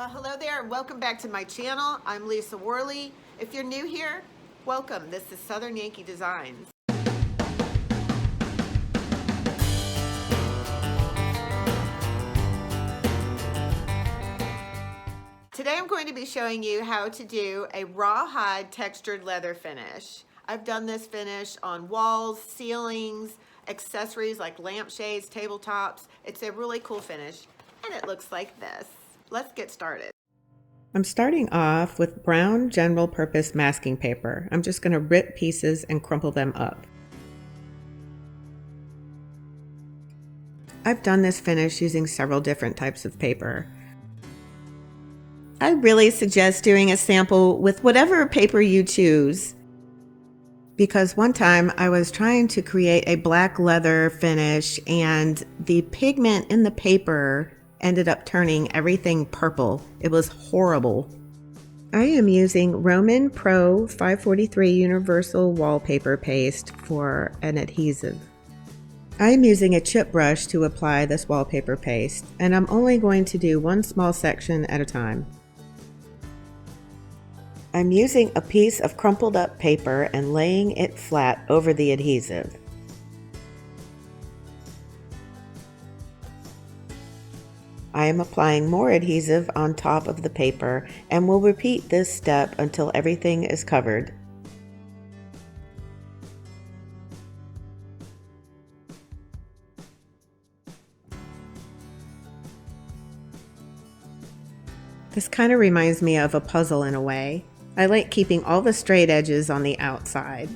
Well, hello there and welcome back to my channel. I'm Lisa Worley. If you're new here, welcome. This is Southern Yankee Designs. Today I'm going to be showing you how to do a rawhide textured leather finish. I've done this finish on walls, ceilings, accessories like lampshades, tabletops. It's a really cool finish and it looks like this. Let's get started. I'm starting off with brown general purpose masking paper. I'm just going to rip pieces and crumple them up. I've done this finish using several different types of paper. I really suggest doing a sample with whatever paper you choose, because one time I was trying to create a black leather finish and the pigment in the paper ended up turning everything purple. It was horrible. I am using Roman Pro 543 Universal Wallpaper Paste for an adhesive. I am using a chip brush to apply this wallpaper paste, and I'm only going to do one small section at a time. I'm using a piece of crumpled up paper and laying it flat over the adhesive. I am applying more adhesive on top of the paper and will repeat this step until everything is covered. This kind of reminds me of a puzzle in a way. I like keeping all the straight edges on the outside.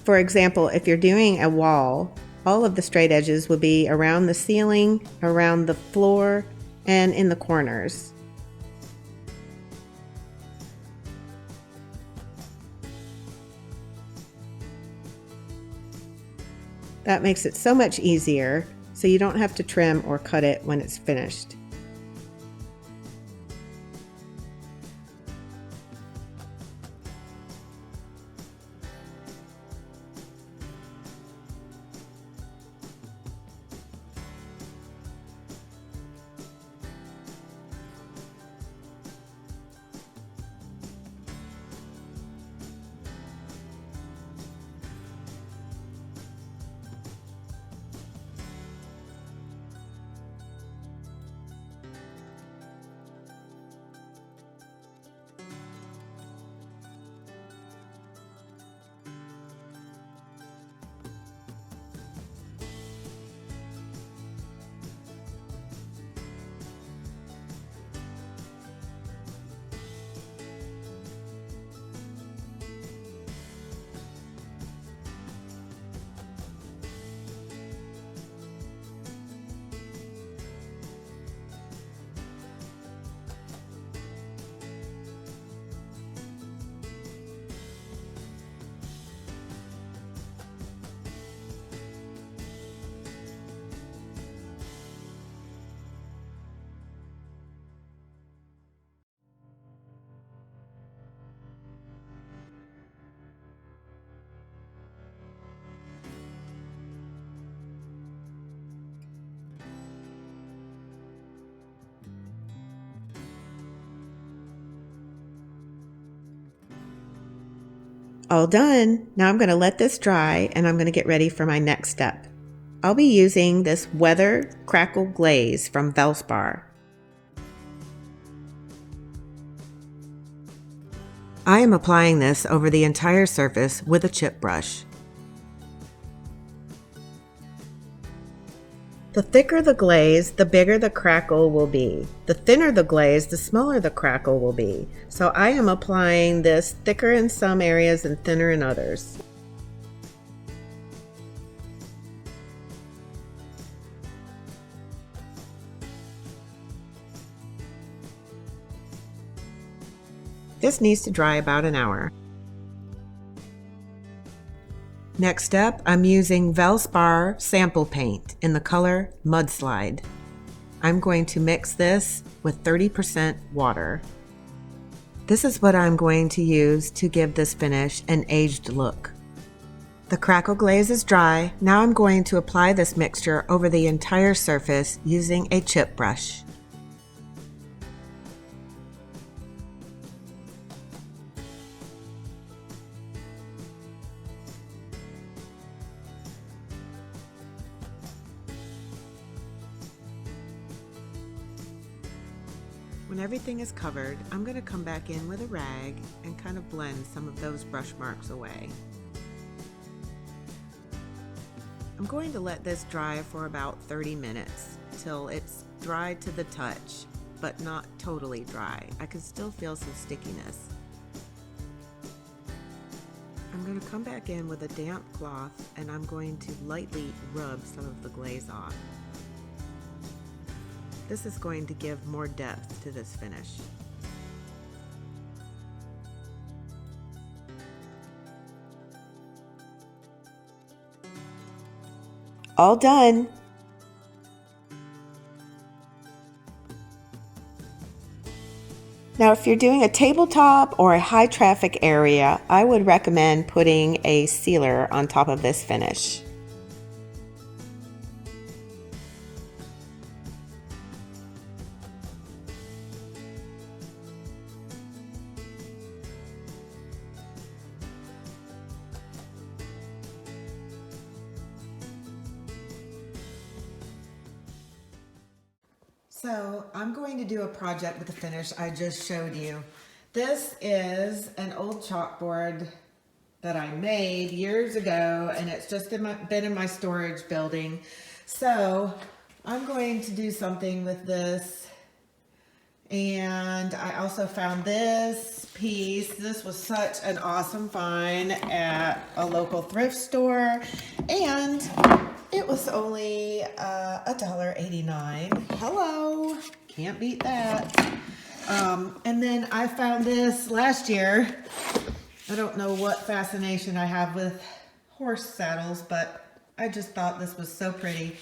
For example, if you're doing a wall, all of the straight edges would be around the ceiling, around the floor, and in the corners. That makes it so much easier, so you don't have to trim or cut it when it's finished. All done. Now I'm going to let this dry and I'm going to get ready for my next step. I'll be using this Weather Crackle glaze from Valspar. I am applying this over the entire surface with a chip brush. The thicker the glaze, the bigger the crackle will be. The thinner the glaze, the smaller the crackle will be. So I am applying this thicker in some areas and thinner in others. This needs to dry about an hour. Next up, I'm using Valspar sample paint in the color Mudslide. I'm going to mix this with 30% water. This is what I'm going to use to give this finish an aged look. The crackle glaze is dry. Now I'm going to apply this mixture over the entire surface using a chip brush. When everything is covered, I'm going to come back in with a rag and kind of blend some of those brush marks away. I'm going to let this dry for about 30 minutes till it's dry to the touch, but not totally dry. I can still feel some stickiness. I'm going to come back in with a damp cloth and I'm going to lightly rub some of the glaze off. This is going to give more depth to this finish. All done. Now, if you're doing a tabletop or a high traffic area, I would recommend putting a sealer on top of this finish. So I'm going to do a project with the finish I just showed you. This is an old chalkboard that I made years ago, and it's just been in my storage building. So I'm going to do something with this. And I also found this piece. This was such an awesome find at a local thrift store, and it was only $1.89. Hello, can't beat that. And then I found this last year. I don't know what fascination I have with horse saddles, but I just thought this was so pretty.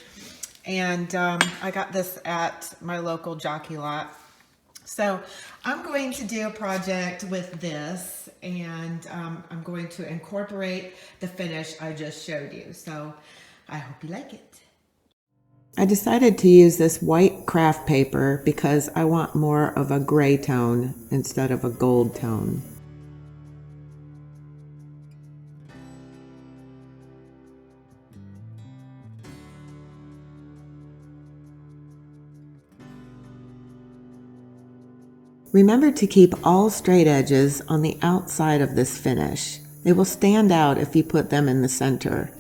And I got this at my local jockey lot. So I'm going to do a project with this, and I'm going to incorporate the finish I just showed you. So I hope you like it. I decided to use this white craft paper because I want more of a gray tone instead of a gold tone. Remember to keep all straight edges on the outside of this finish. They will stand out if you put them in the center.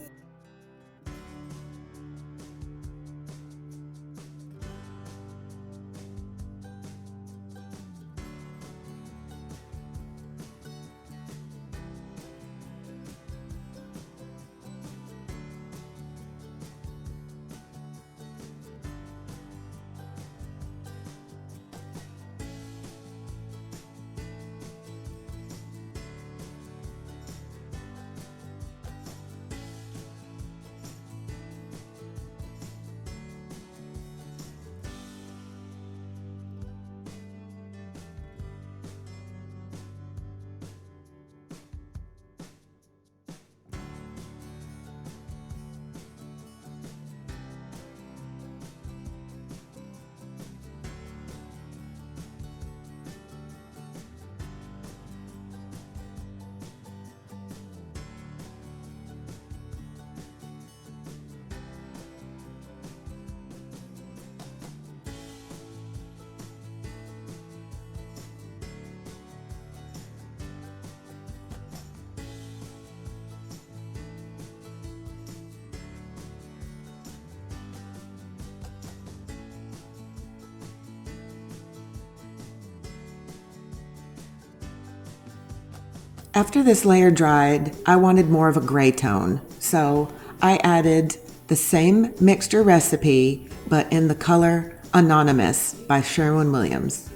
After this layer dried, I wanted more of a gray tone, so I added the same mixture recipe, but in the color Anonymous by Sherwin-Williams.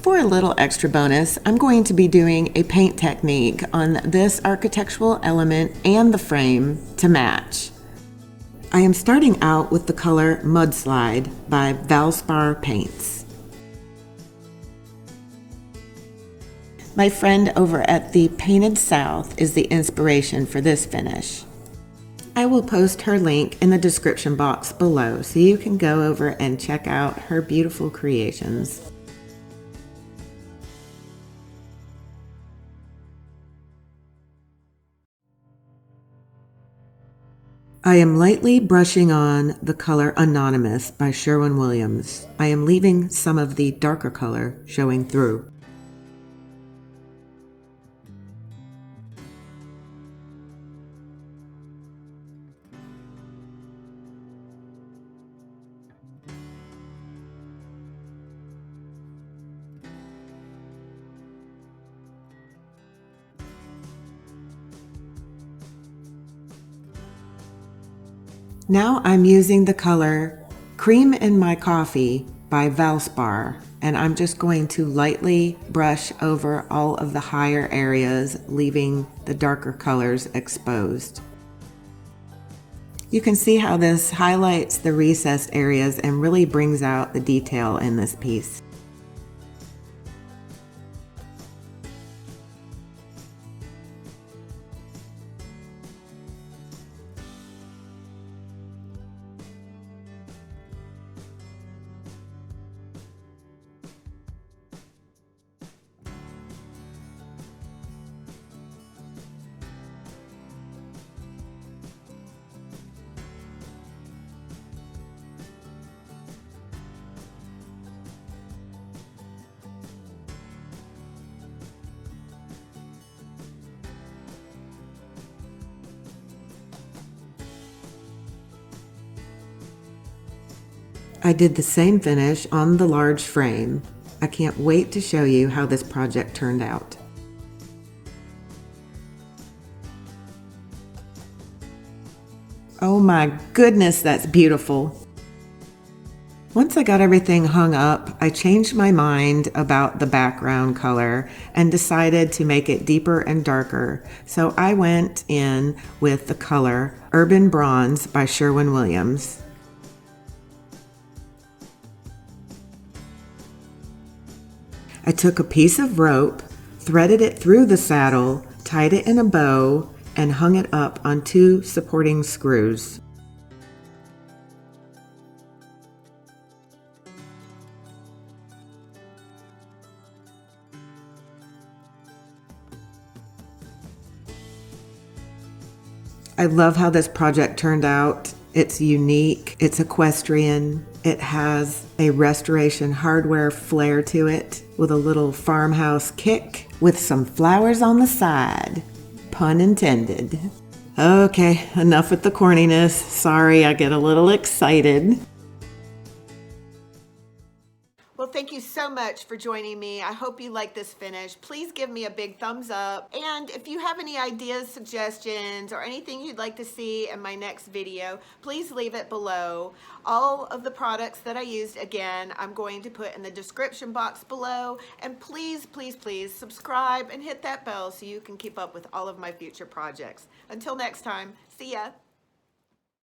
For a little extra bonus, I'm going to be doing a paint technique on this architectural element and the frame to match. I am starting out with the color Mudslide by Valspar paints. My friend over at the Painted South is the inspiration for this finish. I will post her link in the description box below so you can go over and check out her beautiful creations. I am lightly brushing on the color Anonymous by Sherwin-Williams. I am leaving some of the darker color showing through. Now I'm using the color Cream in My Coffee by Valspar, and I'm just going to lightly brush over all of the higher areas, leaving the darker colors exposed. You can see how this highlights the recessed areas and really brings out the detail in this piece. I did the same finish on the large frame. I can't wait to show you how this project turned out. Oh my goodness, that's beautiful. Once I got everything hung up, I changed my mind about the background color and decided to make it deeper and darker. So I went in with the color Urban Bronze by Sherwin-Williams. I took a piece of rope, threaded it through the saddle, tied it in a bow, and hung it up on 2 supporting screws. I love how this project turned out. It's unique, it's equestrian, it has a restoration hardware flair to it with a little farmhouse kick with some flowers on the side. Pun intended. Okay, enough with the corniness. Sorry, I get a little excited. Well, thank you so much for joining me. I hope you like this finish. Please give me a big thumbs up. And if you have any ideas, suggestions, or anything you'd like to see in my next video, please leave it below. All of the products that I used, again, I'm going to put in the description box below. And please, please, please subscribe and hit that bell so you can keep up with all of my future projects. Until next time, see ya.